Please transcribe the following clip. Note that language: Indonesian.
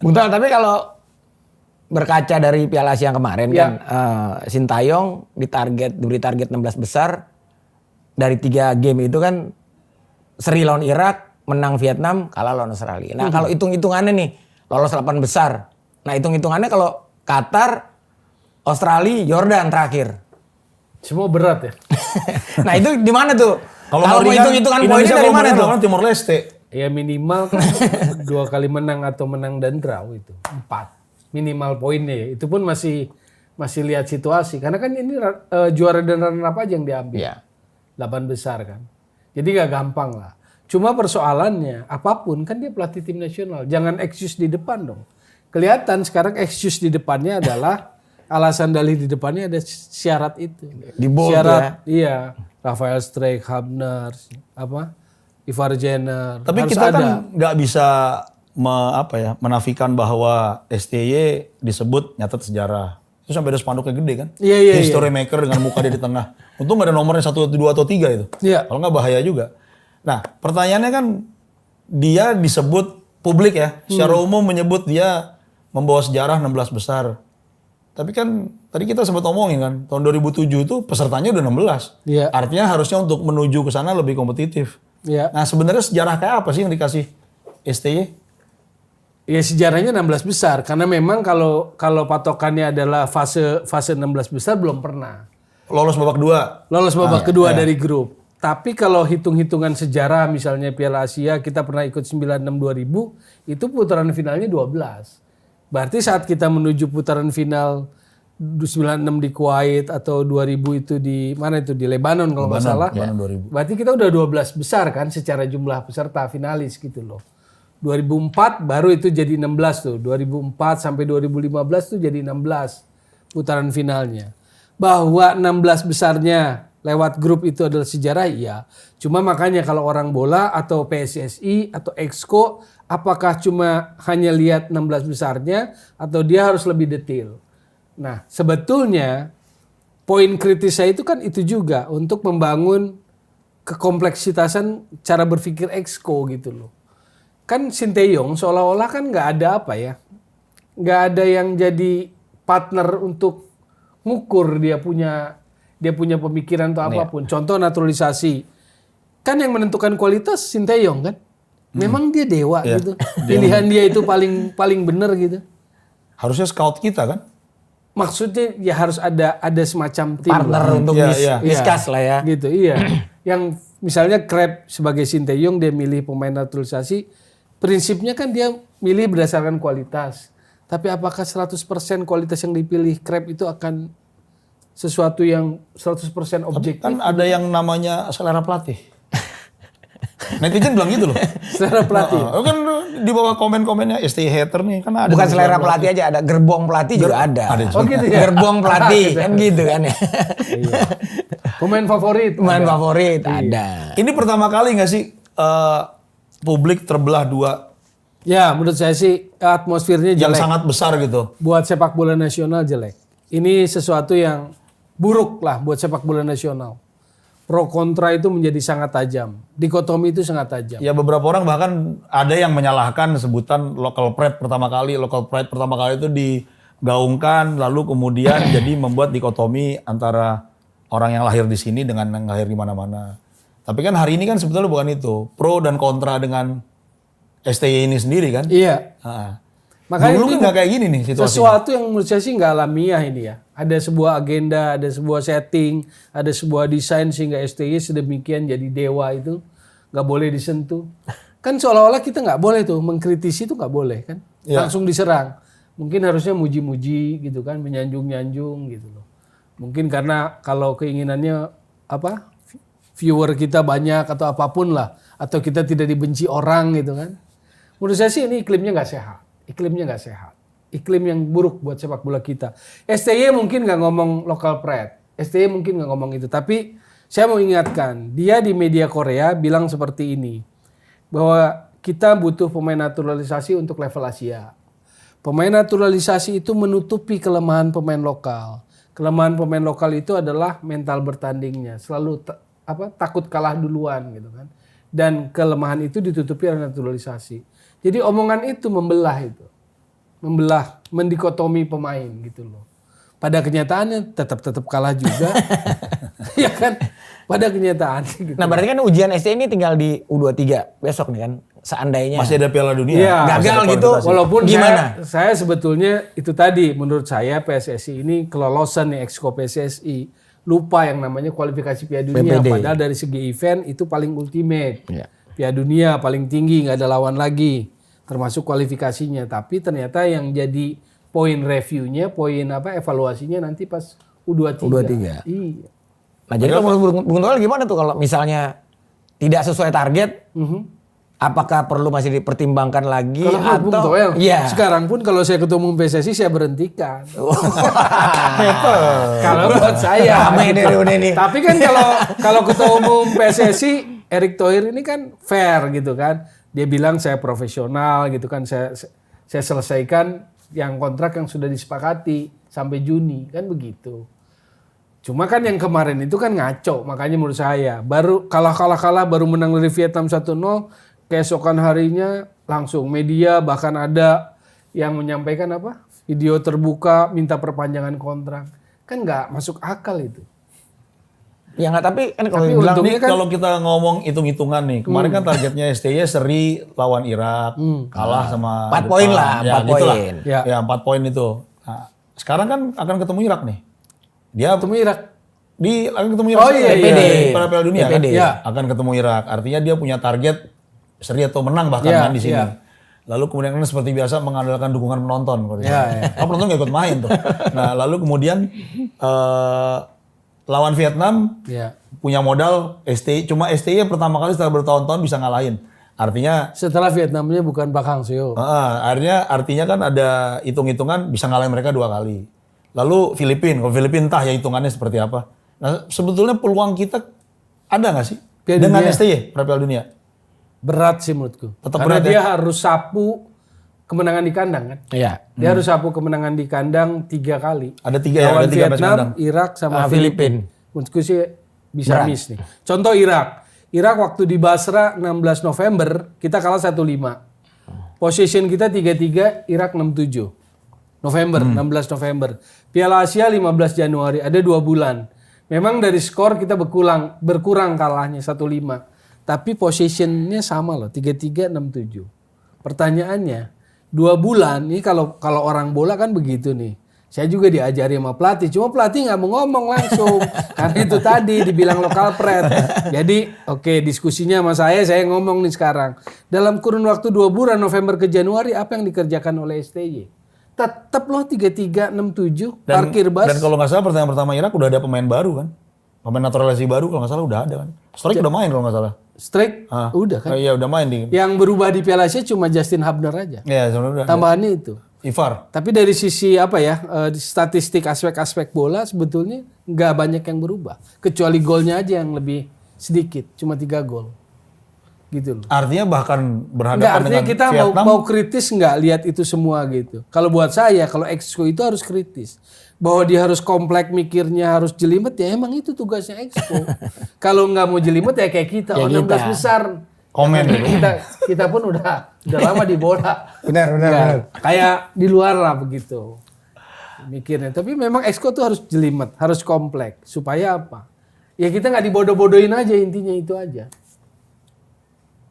Betul, tapi kalau berkaca dari Piala Asia yang kemarin kan, Sintayong diberi target 16 besar dari 3 game itu kan seri lawan Irak, menang Vietnam, kalah lawan Australia. Nah kalau hitung-hitungannya nih lolos 8 besar. Nah hitung-hitungannya kalau Qatar, Australia, Jordan terakhir. Semua berat ya. Nah itu di mana tuh? Kalau mau ringan, hitung-hitungan poinnya dari mana tuh? Timor Leste. Ya minimal kan 2 kali menang atau menang dan draw itu 4 minimal poinnya ya. Itu pun masih lihat situasi karena kan ini juara dan runner up aja yang diambil. Iya. 8 besar kan. Jadi gak gampang lah. Cuma persoalannya apapun kan dia pelatih tim nasional. Jangan excuse di depan dong. Kelihatan sekarang excuse di depannya adalah alasan dalih di depannya ada syarat itu. Di bold syarat iya. Rafael Strijk, Hubner, Ivar Jenner. Tapi kita kan nggak bisa menafikan bahwa STY disebut nyatet sejarah. Itu sampai ada spanduknya gede kan? Iya. History maker dengan muka dia di tengah. Untung nggak ada nomornya 1, 2 atau 3 itu. Iya. Kalau nggak bahaya juga. Nah pertanyaannya kan dia disebut publik ya. Secara umum menyebut dia membawa sejarah 16 besar. Tapi kan tadi kita sempat omongin kan, tahun 2007 itu pesertanya udah 16. Iya. Artinya harusnya untuk menuju ke sana lebih kompetitif. Iya. Nah sebenarnya sejarah kayak apa sih yang dikasih STY? Ya sejarahnya 16 besar karena memang kalau patokannya adalah fase 16 besar belum pernah. Lolos babak 2. Lolos babak kedua dari grup. Tapi kalau hitung-hitungan sejarah misalnya Piala Asia kita pernah ikut 96 2000 itu putaran finalnya 12. Berarti saat kita menuju putaran final 96 di Kuwait atau 2000 itu di mana itu di Lebanon kalau nggak salah. Lebanon 2000. Berarti kita udah 12 besar kan secara jumlah peserta finalis gitu loh. 2004 baru itu jadi 16 tuh. 2004 sampai 2015 tuh jadi 16 putaran finalnya. Bahwa 16 besarnya lewat grup itu adalah sejarah iya. Cuma makanya kalau orang bola atau PSSI atau Exco apakah cuma hanya lihat 16 besarnya atau dia harus lebih detail. Nah, sebetulnya poin kritis saya itu kan itu juga untuk membangun kekompleksitasan cara berpikir Exco gitu loh. Kan Sinteyong seolah-olah kan nggak ada apa ya, nggak ada yang jadi partner untuk ngukur dia punya pemikiran atau apapun. Contoh naturalisasi, kan yang menentukan kualitas Sinteyong kan, memang dia dewa gitu, pilihan dia itu paling benar gitu. Harusnya scout kita kan? Maksudnya ya harus ada semacam tim Partner lah. untuk discuss lah ya. Gitu iya. Yang misalnya Krep sebagai Sinteyong dia milih pemain naturalisasi, prinsipnya kan dia milih berdasarkan kualitas. Tapi apakah 100% kualitas yang dipilih Krep itu akan sesuatu yang 100% objektif? Kan ada yang namanya selera pelatih. Netizen bilang gitu loh. Selera pelatih. Kan di bawah komen-komennya STY hater nih kan ada. Bukan selera pelatih aja, ada gerbong pelatih juga ada. Oh gitu ya? Gerbong pelatih kan gitu kan ya. Iya. Pemain favorit. Pemain favorit ada. Ini pertama kali nggak sih publik terbelah 2 Ya menurut saya sih atmosfernya yang jelek. sangat besar gitu. Buat sepak bola nasional jelek. Ini sesuatu yang buruk lah buat sepak bola nasional. Pro kontra itu menjadi sangat tajam. Dikotomi itu sangat tajam. Ya beberapa orang bahkan ada yang menyalahkan sebutan local pride pertama kali. Local pride pertama kali itu digaungkan lalu kemudian jadi membuat dikotomi antara orang yang lahir di sini dengan yang lahir di mana-mana. Tapi kan hari ini kan sebetulnya bukan itu. Pro dan kontra dengan STY ini sendiri kan? Iya. Makanya Dulu ini kan nggak kayak gini nih situasinya. sesuatu yang menurut saya sih nggak alamiah ini ya. Ada sebuah agenda, ada sebuah setting, ada sebuah desain sehingga STY sedemikian jadi dewa itu nggak boleh disentuh. Kan seolah-olah kita nggak boleh tuh mengkritisi itu nggak boleh kan? Ya. Langsung diserang. Mungkin harusnya muji-muji gitu kan, menyanjung-nyanjung gitu loh. Mungkin karena kalau keinginannya viewer kita banyak atau apapun lah, atau kita tidak dibenci orang gitu kan. Menurut saya sih ini iklimnya nggak sehat. Iklim yang buruk buat sepak bola kita. STY mungkin nggak ngomong local pride. STY mungkin nggak ngomong itu. Tapi saya mau ingatkan, dia di media Korea bilang seperti ini. Bahwa kita butuh pemain naturalisasi untuk level Asia. Pemain naturalisasi itu menutupi kelemahan pemain lokal. Kelemahan pemain lokal itu adalah mental bertandingnya. Selalu takut kalah duluan gitu kan. Dan kelemahan itu ditutupi oleh naturalisasi. Jadi omongan itu membelah itu. mendikotomi pemain gitu loh. Pada kenyataannya tetap kalah juga. Ya kan? Pada kenyataannya gitu. Nah berarti kan ujian STI ini tinggal di U23 besok nih kan. Seandainya Masih ada Piala Dunia. Iya. gagal Masih ada gitu. kualifikasi. Walaupun gimana? saya sebetulnya itu tadi menurut saya PSSI ini kelolosan nih Exco PSSI lupa yang namanya kualifikasi Piala Dunia. PPD. Padahal dari segi event itu paling ultimate. Iya. Piala Dunia paling tinggi, nggak ada lawan lagi, termasuk kualifikasinya. Tapi ternyata yang jadi poin reviewnya, poin evaluasinya nanti pas U23. U23. Iya. Nah jadi kalau menurut Bung Toel gimana tuh kalau misalnya tidak sesuai target, apakah perlu masih dipertimbangkan lagi Kalau menurut Bung atau Toel, Iya. sekarang pun kalau saya ketemu PSSI saya berhentikan. Kalau buat saya. Rame deh reuni ini. Tapi kan kalau ketua umum PSSI Erick Thohir ini kan fair gitu kan. Dia bilang saya profesional gitu kan. Saya selesaikan yang kontrak yang sudah disepakati sampai Juni kan begitu. Cuma kan yang kemarin itu kan ngaco, makanya menurut saya baru kalah baru menang dari Vietnam 1-0, keesokan harinya langsung media bahkan ada yang menyampaikan video terbuka minta perpanjangan kontrak. Kan nggak masuk akal itu. Ya nggak, tapi kan kalau Tapi dibilang untungnya kan Kalau kita ngomong hitung-hitungan nih, kemarin kan targetnya STY seri lawan Irak, kalah sama 4 poin Jepang. lah, Ya, 4 gitulah. poin. Ya. Ya 4 poin itu. Nah, sekarang kan akan ketemu Irak nih. Dia ketemu Irak. akan ketemu Irak Oh, iya, PPD, iya. pada Piala Dunia kan? PPD. Ya. Akan ketemu Irak. Artinya dia punya target seri atau menang bahkan Ya, kan di sini. ya. Lalu kemudian kan seperti biasa mengandalkan dukungan penonton. Kalau di Ya, sana. ya. Oh, penonton nggak ikut main tuh. Nah lalu kemudian lawan Vietnam Ya. punya modal STI. Cuma STI yang pertama kali setelah bertahun-tahun bisa ngalahin. Artinya Setelah Vietnamnya bukan Pak Hang Seo. artinya kan ada hitung-hitungan bisa ngalahin mereka 2 kali. Lalu Filipina, kalau Filipina entah ya hitungannya seperti apa. Nah sebetulnya peluang kita ada nggak sih Piala dengan Dunia. STY Piala Dunia? Berat sih menurutku. Tetap Karena berat dia harus sapu kemenangan di kandang kan. Iya. Dia harus sapu kemenangan di kandang 3 kali. Ada 3 ya, Lawan ada 3 match Vietnam, kandang. Irak sama Filipina. Menurutku sih bisa miss nih. Contoh Irak. Irak waktu di Basra 16 November kita kalah 1-5. Possession kita 3-3, Irak 6-7. November, 16 November. Piala Asia 15 Januari, ada 2 bulan. Memang dari skor kita berkurang kalahnya 1-5. Tapi possessionnya sama loh, 3-3, 6-7. Pertanyaannya, 2 bulan, ini kalau orang bola kan begitu nih. Saya juga diajari sama pelatih, cuma pelatih nggak mau ngomong langsung. Karena itu tadi dibilang lokal pret. Jadi oke, diskusinya sama saya ngomong nih sekarang. Dalam kurun waktu 2 bulan, November ke Januari, apa yang dikerjakan oleh STY? Tetap loh 3-3, 6-7, parkir bus. Dan kalau nggak salah pertandingan pertama Irak udah ada pemain baru kan? Pemain naturalisasi baru kalau nggak salah udah ada kan? Strike udah main kalau nggak salah. Strike, udah kan. Iya udah main di. Yang berubah di Piala Asia cuma Justin Hubner aja. Iya sebenarnya udah. Tambahannya itu. Ivar. Tapi dari sisi statistik aspek-aspek bola sebetulnya nggak banyak yang berubah. Kecuali golnya aja yang lebih sedikit, cuma 3 gol. Gitu loh. Artinya bahkan Nggak, berhadapan artinya dengan kita Vietnam. mau kritis nggak lihat itu semua gitu. Kalau buat saya, kalau Exco itu harus kritis. Bahwa dia harus komplek mikirnya, harus jelimet, ya emang itu tugasnya Exco. Kalau nggak mau jelimet ya kayak kita, Ya 16 kita. besar. Komen gitu. Kita pun udah lama di bola. Benar. Ya, kayak di luar lah begitu mikirnya. Tapi memang Exco tuh harus jelimet, harus komplek. Supaya apa? Ya kita nggak dibodoh-bodohin aja, intinya itu aja.